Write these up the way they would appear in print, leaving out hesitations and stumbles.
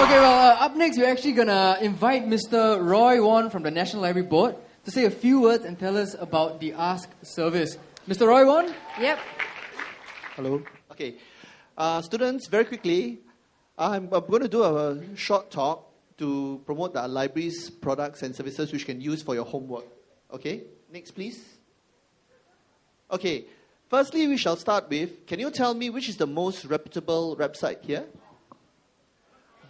Okay, well, up next, we're actually going to invite Mr. Roy Won from the National Library Board to say a few words and tell us about the Ask service. Mr. Roy Won? Yep. Hello. Okay. Students, very quickly, I'm going to do a short talk to promote the library's products and services which you can use for your homework. Okay? Next, please. Okay. Firstly, we shall start with, can you tell me which is the most reputable website here?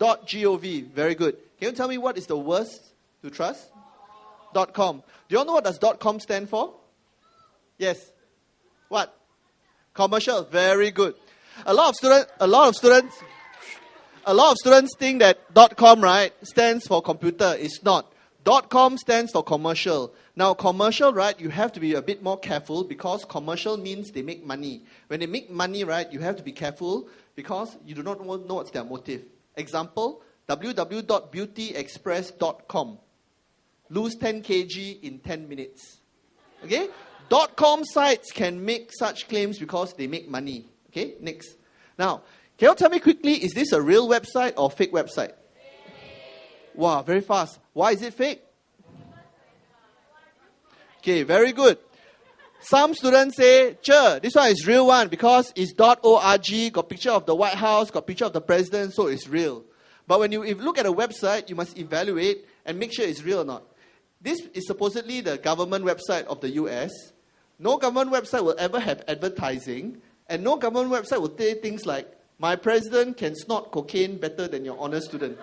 .gov. Very good. Can you tell me what is the worst to trust? .com. Do you all know what does .com stand for? Yes. What? Commercial. Very good. A lot of students think that .com, right, stands for computer. It's not. .com stands for commercial. Now, commercial, right, you have to be a bit more careful because commercial means they make money. When they make money, right, you have to be careful because you do not know what's their motive. Example, www.beautyexpress.com. Lose 10 kg in 10 minutes. Okay? .com sites can make such claims because they make money. Okay, next. Now, can you tell me quickly, is this a real website or fake website? Wow, very fast. Why is it fake? Okay, very good. Some students say, sure, this one is real one because it's .org, got picture of the White House, got picture of the president, so it's real. But when you look at a website, you must evaluate and make sure it's real or not. This is supposedly the government website of the US. No government website will ever have advertising, and no government website will say things like, my president can snort cocaine better than your honor student.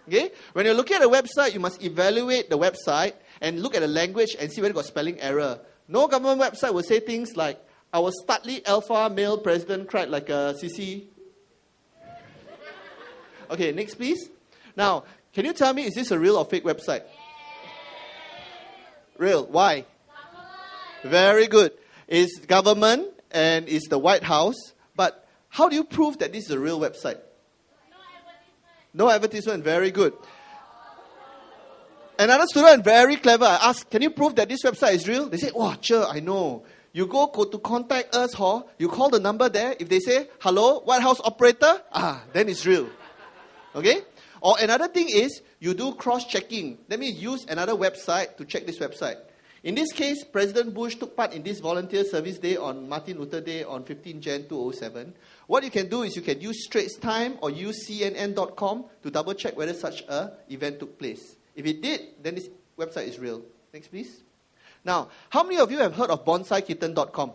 Okay? When you're looking at a website, you must evaluate the website and look at the language and see whether it got spelling error. No government website will say things like, our Studley alpha male president cried like a sissy. Okay, next please. Now, can you tell me, is this a real or fake website? Real. Why? Very good. It's government and it's the White House. But how do you prove that this is a real website? No advertisement. Very good. Another student, very clever. I asked, can you prove that this website is real? They say, oh, sure, I know. You go to contact us, you call the number there. If they say, hello, White House operator, then it's real. Okay? Or another thing is, you do cross-checking. Let me use another website to check this website. In this case, President Bush took part in this volunteer service day on Martin Luther Day on 15 Jan 2007. What you can do is you can use Straits Times or use CNN.com to double-check whether such an event took place. If it did, then this website is real. Next, please. Now, how many of you have heard of bonsaikitten.com?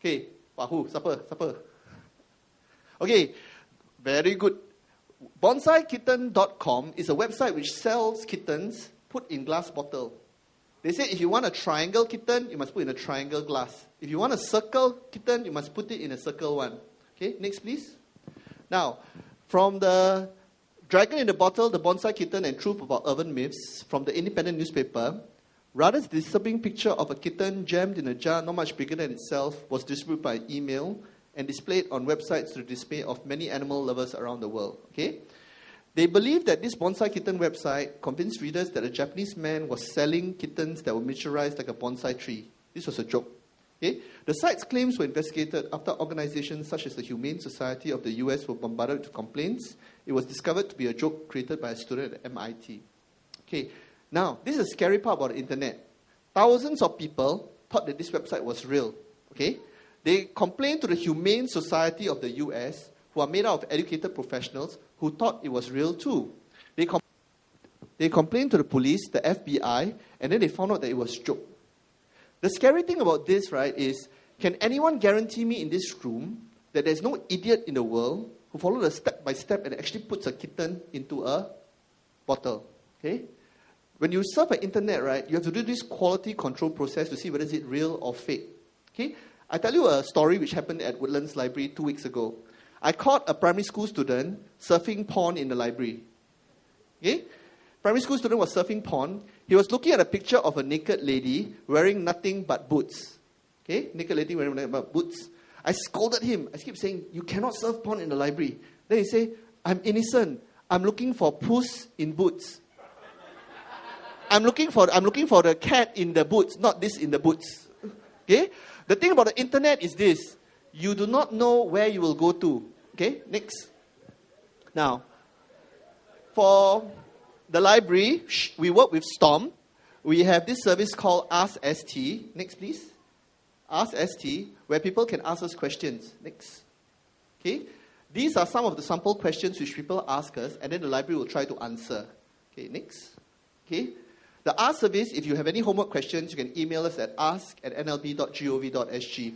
Okay. Wahoo, siapa? Okay, very good. Bonsaikitten.com is a website which sells kittens put in glass bottle. They say if you want a triangle kitten, you must put in a triangle glass. If you want a circle kitten, you must put it in a circle one. Okay, next please. Now, from the Dragon in the Bottle, The Bonsai Kitten and Truth About Urban Myths from the Independent newspaper, rather disturbing picture of a kitten jammed in a jar not much bigger than itself was distributed by email and displayed on websites to the dismay of many animal lovers around the world. Okay? They believe that this Bonsai Kitten website convinced readers that a Japanese man was selling kittens that were miniaturized like a bonsai tree. This was a joke. Okay? The site's claims were investigated after organizations such as the Humane Society of the US were bombarded with complaints. It was discovered to be a joke created by a student at MIT. Okay, now, this is a scary part about the internet. Thousands of people thought that this website was real. Okay? They complained to the Humane Society of the US, who are made out of educated professionals, who thought it was real too. They complained to the police, the FBI, and then they found out that it was a joke. The scary thing about this, right, is can anyone guarantee me in this room that there's no idiot in the world who followed a step-by-step and actually puts a kitten into a bottle? Okay? When you surf the internet, right, you have to do this quality control process to see whether it's real or fake. Okay? I tell you a story which happened at Woodlands Library 2 weeks ago. I caught a primary school student surfing porn in the library. Okay? Primary school student was surfing porn. He was looking at a picture of a naked lady wearing nothing but boots. Okay? Naked lady wearing nothing but boots. I scolded him. I keep saying, you cannot surf porn in the library. Then he said, I'm innocent. I'm looking for puss in boots. I'm looking for the cat in the boots, not this in the boots. Okay? The thing about the internet is this. You do not know where you will go to. Okay? Next. Now, For the library, we work with STOMP. We have this service called Ask ST. Next, please. Ask ST, where people can ask us questions. Next. Okay. These are some of the sample questions which people ask us, and then the library will try to answer. Okay, next. Okay. The Ask service, if you have any homework questions, you can email us at ask@nlb.gov.sg.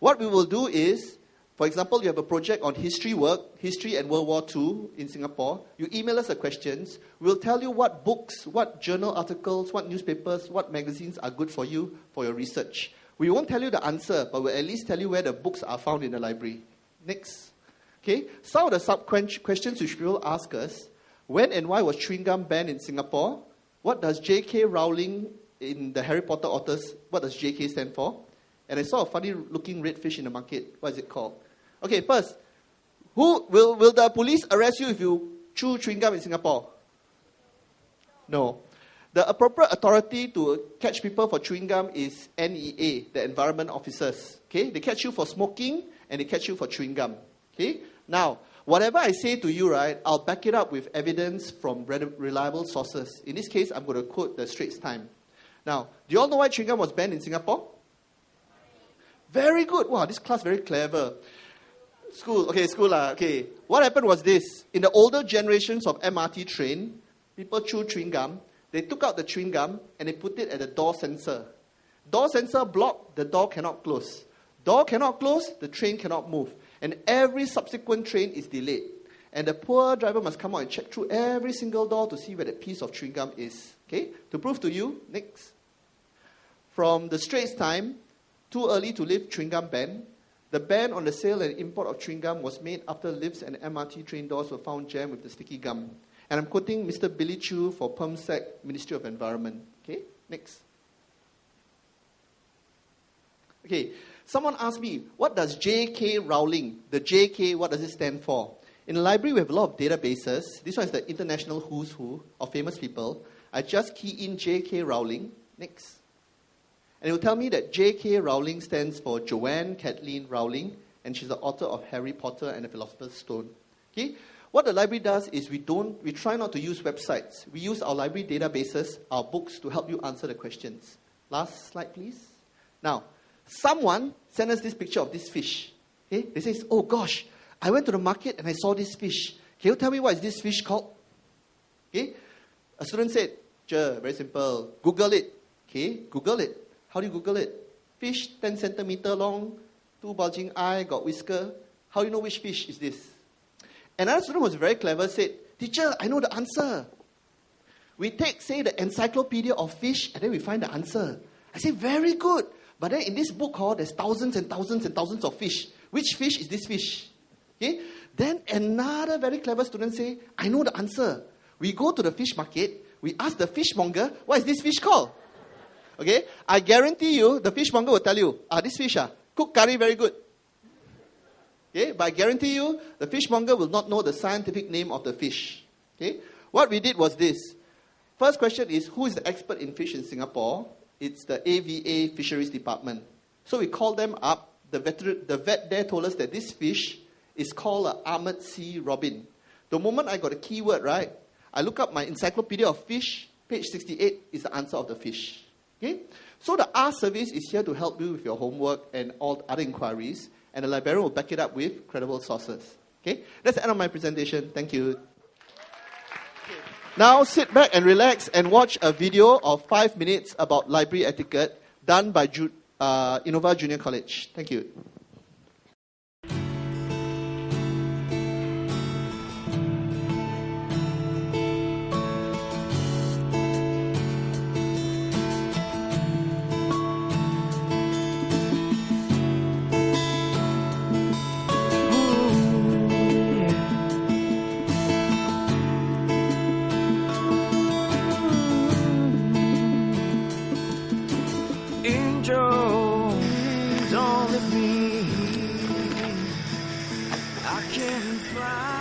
What we will do is, for example, you have a project on history work, history and World War II in Singapore. You email us the questions. We'll tell you what books, what journal articles, what newspapers, what magazines are good for you for your research. We won't tell you the answer, but we'll at least tell you where the books are found in the library. Next. Okay. Some of the sub-questions which people ask us: when and why was chewing gum banned in Singapore? What does J.K. Rowling in the Harry Potter authors, what does J.K. stand for? And I saw a funny-looking red fish in the market. What is it called? Okay, first, will the police arrest you if you chew chewing gum in Singapore? No. The appropriate authority to catch people for chewing gum is NEA, the environment officers. Okay, they catch you for smoking and they catch you for chewing gum. Okay, now, whatever I say to you, right, I'll back it up with evidence from reliable sources. In this case, I'm going to quote the Straits Times. Now, do you all know why chewing gum was banned in Singapore? Very good. Wow, this class very clever. School. Okay. What happened was this. In the older generations of MRT train, people chew chewing gum. They took out the chewing gum and they put it at the door sensor. Door sensor blocked, the door cannot close. Door cannot close, the train cannot move. And every subsequent train is delayed. And the poor driver must come out and check through every single door to see where the piece of chewing gum is. Okay? To prove to you, next. From the Straits Times, too early to lift chewing gum ban. The ban on the sale and import of chewing gum was made after lifts and MRT train doors were found jammed with the sticky gum. And I'm quoting Mr. Billy Chew for PERMSEC, Ministry of Environment. Okay, next. Okay, someone asked me, what does J.K. Rowling, the J.K., what does it stand for? In the library, we have a lot of databases. This one is the international who's who of famous people. I just key in J.K. Rowling. Next. And it will tell me that J.K. Rowling stands for Joanne Kathleen Rowling, and she's the author of Harry Potter and the Philosopher's Stone. Okay? What the library does is we try not to use websites. We use our library databases, our books, to help you answer the questions. Last slide, please. Now, someone sent us this picture of this fish. Okay? They say, oh gosh, I went to the market and I saw this fish. Can you tell me what is this fish called? Okay? A student said, sure, very simple. Google it. Okay? Google it. How do you Google it? Fish 10 centimeter long, 2 bulging eye, got whisker. How do you know which fish is this? Another student was very clever, said, teacher, I know the answer. We take, say, the encyclopedia of fish, and then we find the answer. I say, very good. But then in this book, there's thousands and thousands and thousands of fish. Which fish is this fish? Okay? Then another very clever student say, I know the answer. We go to the fish market, we ask the fishmonger, what is this fish called? Okay, I guarantee you, the fishmonger will tell you, this fish, cook curry very good. Okay, but I guarantee you, the fishmonger will not know the scientific name of the fish. Okay, what we did was this. First question is, who is the expert in fish in Singapore? It's the AVA Fisheries Department. So we called them up. The vet there told us that this fish is called an armored sea robin. The moment I got a keyword, right, I look up my encyclopedia of fish, page 68 is the answer of the fish. Okay? So the Ask service is here to help you with your homework and all other inquiries, and the librarian will back it up with credible sources. Okay? That's the end of my presentation. Thank you. Now sit back and relax and watch a video of 5 minutes about library etiquette done by Innova Junior College. Thank you. Don't leave me. I can fly.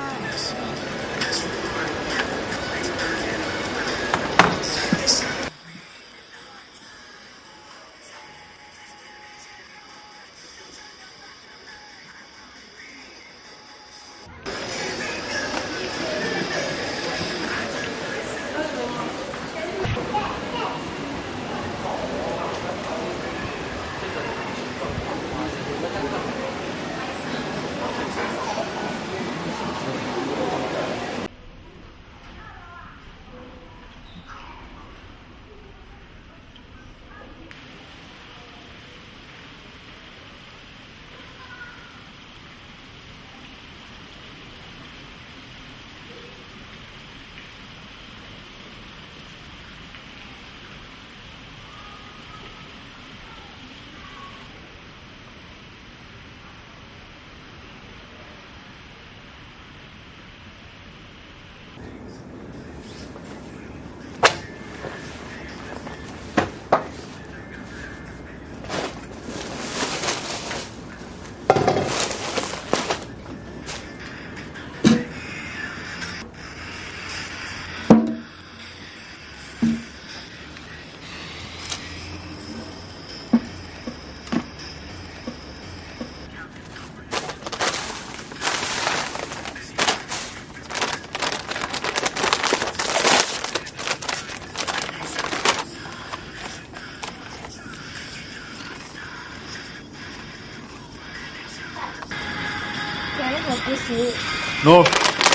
help you see it? No.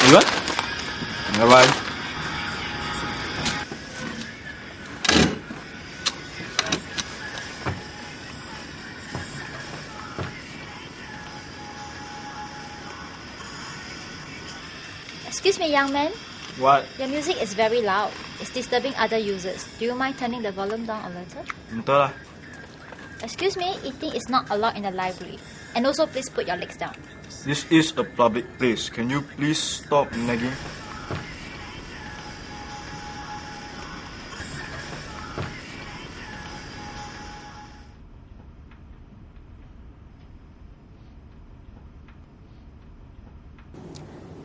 You what? Never mind. Excuse me, young man. What? Your music is very loud. It's disturbing other users. Do you mind turning the volume down a little? Betul lah. Excuse me, eating is not allowed in the library. And also, please put your legs down. This is a public place. Can you please stop nagging?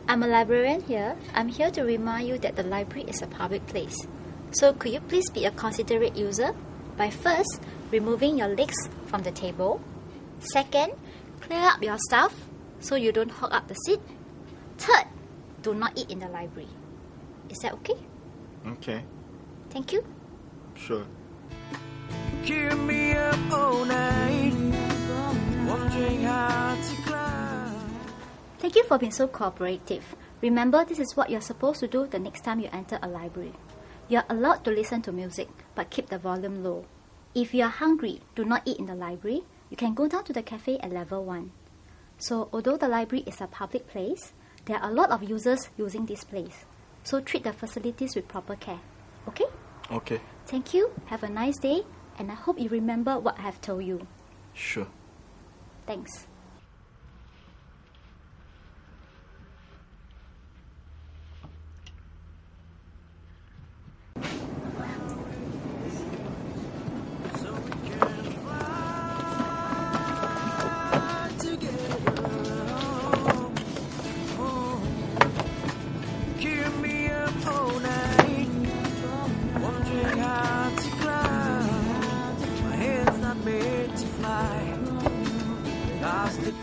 I'm a librarian here. I'm here to remind you that the library is a public place. So could you please be a considerate user by first removing your legs from the table. Second, clear up your stuff so you don't hog up the seat. Third, do not eat in the library. Is that okay? Okay. Thank you. Sure. Keep me up all night, wondering how to climb. Thank you for being so cooperative. Remember, this is what you're supposed to do the next time you enter a library. You're allowed to listen to music, but keep the volume low. If you are hungry, do not eat in the library. You can go down to the cafe at level 1. So, although the library is a public place, there are a lot of users using this place. So, treat the facilities with proper care. Okay? Okay. Thank you. Have a nice day. And I hope you remember what I have told you. Sure. Thanks.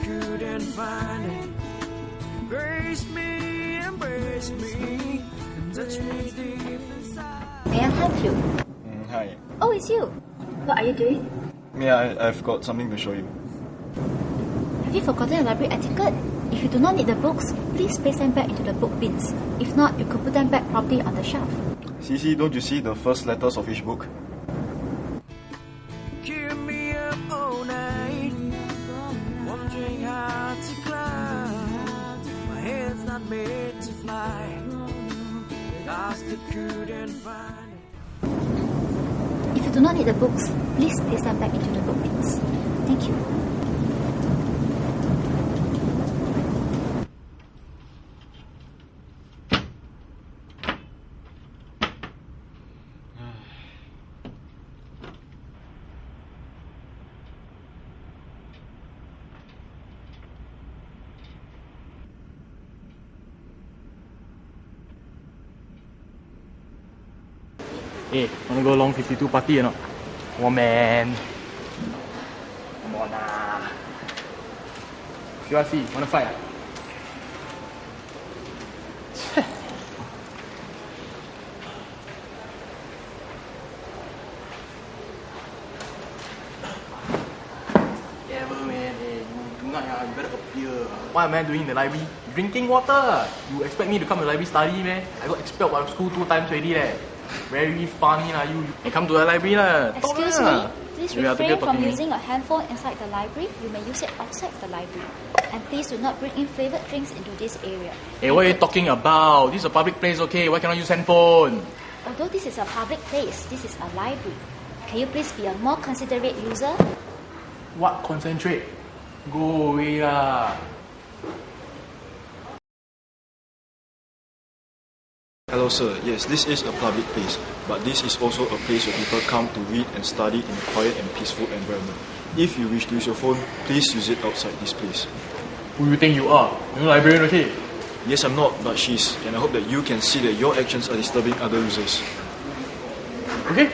Couldn't find it. Grace me, embrace me, touch me deep inside. May I help you? Hi. Oh, it's you. What are you doing? Yeah, I've got something to show you. Have you forgotten your library etiquette? If you do not need the books, please place them back into the book bins. If not, you could put them back properly on the shelf. See, don't you see the first letters of each book? Keep me up all night, wondering how to climb. My head's not made to fly. Lost it, couldn't find it. If you do not need the books, please place them back into the book bins. Thank you. Hey, wanna go along 52 party or not? Come on, man. Come on, nah. QRC, wanna fight? Yeah, man. Hey, tonight you better appear. What am I doing in the library? Drinking water. You expect me to come to the library study, man? I got expelled by school 2 times already, leh. Very funny lah you. Hey, come to the library lah. Excuse me, please refrain from me. using your handphone inside the library. You may use it outside the library. And please do not bring in flavoured drinks into this area. Hey, what are you talking about? This is a public place, okay? Why cannot use handphone? Although this is a public place, this is a library. Can you please be a more considerate user? What concentrate? Go away lah. Hello sir, yes, this is a public place, but this is also a place where people come to read and study in a quiet and peaceful environment. If you wish to use your phone, please use it outside this place. Who you think you are? You're a librarian, okay? Yes, I'm not, but she's, and I hope that you can see that your actions are disturbing other users. Okay,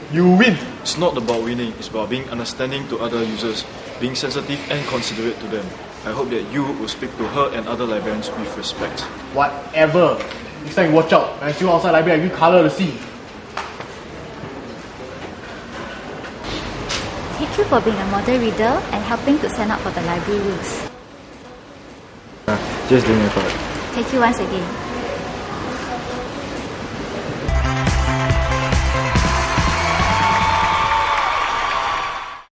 you win. It's not about winning, it's about being understanding to other users, being sensitive and considerate to them. I hope that you will speak to her and other librarians with respect. Whatever. Next time you watch out. When I see you outside library, I give colour to see. Thank you for being a model reader and helping to stand up for the library rules. Just doing my part. Thank you once again.